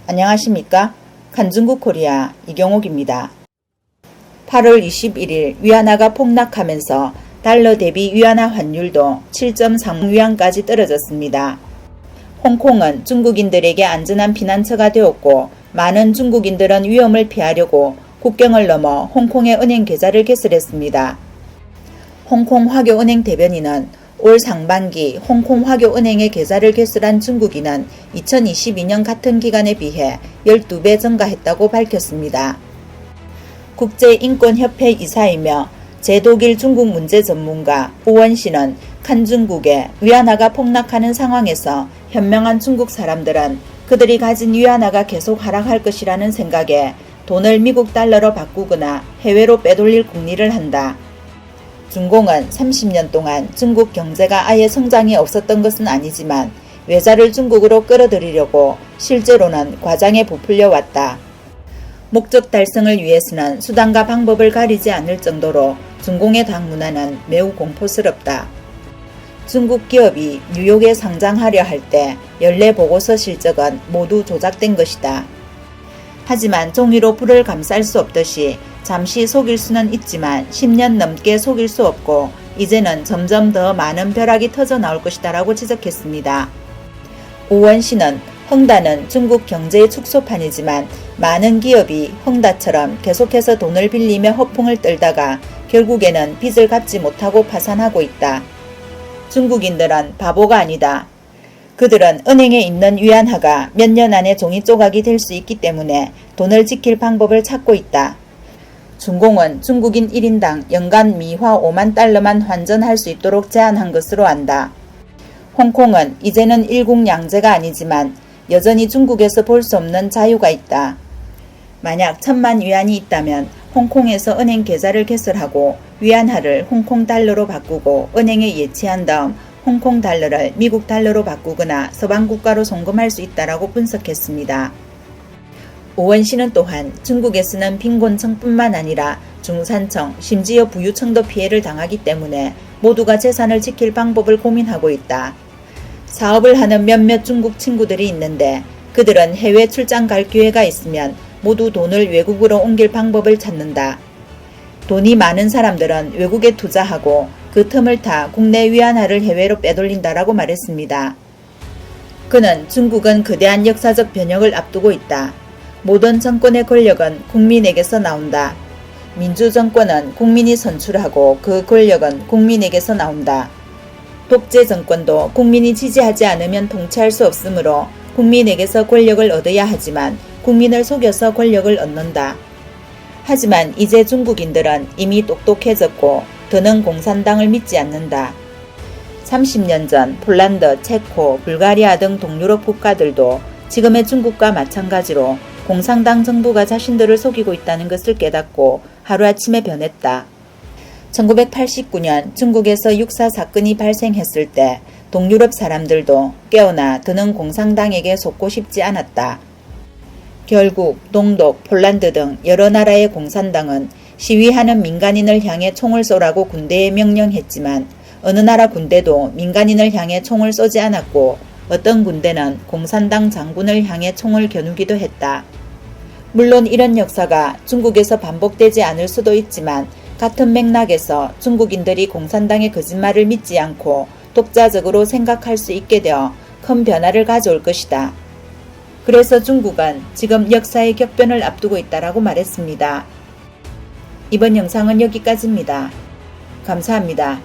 안녕하십니까? 간중국 코리아 이경옥입니다. 8월 21일 위안화가 폭락하면서 달러 대비 위안화 환율도 7.3위안까지 떨어졌습니다. 홍콩은 중국인들에게 안전한 피난처가 되었고 많은 중국인들은 위험을 피하려고 국경을 넘어 홍콩의 은행 계좌를 개설했습니다. 홍콩 화교은행 대변인은 올 상반기 홍콩 화교은행의 계좌를 개설한 중국인은 2022년 같은 기간에 비해 12배 증가했다고 밝혔습니다. 국제인권협회 이사이며 제독일 중국 문제 전문가 우원씨는 칸중국의 위안화가 폭락하는 상황에서 현명한 중국 사람들은 그들이 가진 위안화가 계속 하락할 것이라는 생각에 돈을 미국 달러로 바꾸거나 해외로 빼돌릴 궁리를 한다. 중공은 30년 동안 중국 경제가 아예 성장이 없었던 것은 아니지만 외자를 중국으로 끌어들이려고 실제로는 과장에 부풀려 왔다. 목적 달성을 위해서는 수단과 방법을 가리지 않을 정도로 중공의 당문화는 매우 공포스럽다. 중국 기업이 뉴욕에 상장하려 할 때 연례 보고서 실적은 모두 조작된 것이다. 하지만 종이로 불을 감쌀 수 없듯이 잠시 속일 수는 있지만 10년 넘게 속일 수 없고 이제는 점점 더 많은 벼락이 터져 나올 것이다 라고 지적했습니다. 우원씨는 헝다는 중국 경제의 축소판이지만 많은 기업이 헝다처럼 계속해서 돈을 빌리며 허풍을 떨다가 결국에는 빚을 갚지 못하고 파산하고 있다. 중국인들은 바보가 아니다. 그들은 은행에 있는 위안화가 몇 년 안에 종이 조각이 될 수 있기 때문에 돈을 지킬 방법을 찾고 있다. 중공은 중국인 1인당 연간 미화 5만 달러만 환전할 수 있도록 제한한 것으로 안다. 홍콩은 이제는 일국양제가 아니지만 여전히 중국에서 볼 수 없는 자유가 있다. 만약 1000만 위안이 있다면 홍콩에서 은행 계좌를 개설하고 위안화를 홍콩 달러로 바꾸고 은행에 예치한 다음 홍콩 달러를 미국 달러로 바꾸거나 서방 국가로 송금할 수 있다라고 분석했습니다. 오원씨는 또한 중국에서는 빈곤층뿐만 아니라 중산층, 심지어 부유층도 피해를 당하기 때문에 모두가 재산을 지킬 방법을 고민하고 있다. 사업을 하는 몇몇 중국 친구들이 있는데 그들은 해외 출장 갈 기회가 있으면 모두 돈을 외국으로 옮길 방법을 찾는다. 돈이 많은 사람들은 외국에 투자하고 그 틈을 타 국내 위안화를 해외로 빼돌린다라고 말했습니다. 그는 중국은 거대한 역사적 변혁을 앞두고 있다. 모든 정권의 권력은 국민에게서 나온다. 민주정권은 국민이 선출하고 그 권력은 국민에게서 나온다. 독재 정권도 국민이 지지하지 않으면 통치할 수 없으므로 국민에게서 권력을 얻어야 하지만 국민을 속여서 권력을 얻는다. 하지만 이제 중국인들은 이미 똑똑해졌고 더는 공산당을 믿지 않는다. 30년 전 폴란드, 체코, 불가리아 등 동유럽 국가들도 지금의 중국과 마찬가지로 공산당 정부가 자신들을 속이고 있다는 것을 깨닫고 하루아침에 변했다. 1989년 중국에서 육사 사건이 발생했을 때 동유럽 사람들도 깨어나 더는 공산당에게 속고 싶지 않았다. 결국 동독, 폴란드 등 여러 나라의 공산당은 시위하는 민간인을 향해 총을 쏘라고 군대에 명령했지만 어느 나라 군대도 민간인을 향해 총을 쏘지 않았고 어떤 군대는 공산당 장군을 향해 총을 겨누기도 했다. 물론 이런 역사가 중국에서 반복되지 않을 수도 있지만 같은 맥락에서 중국인들이 공산당의 거짓말을 믿지 않고 독자적으로 생각할 수 있게 되어 큰 변화를 가져올 것이다. 그래서 중국은 지금 역사의 격변을 앞두고 있다라고 말했습니다. 이번 영상은 여기까지입니다. 감사합니다.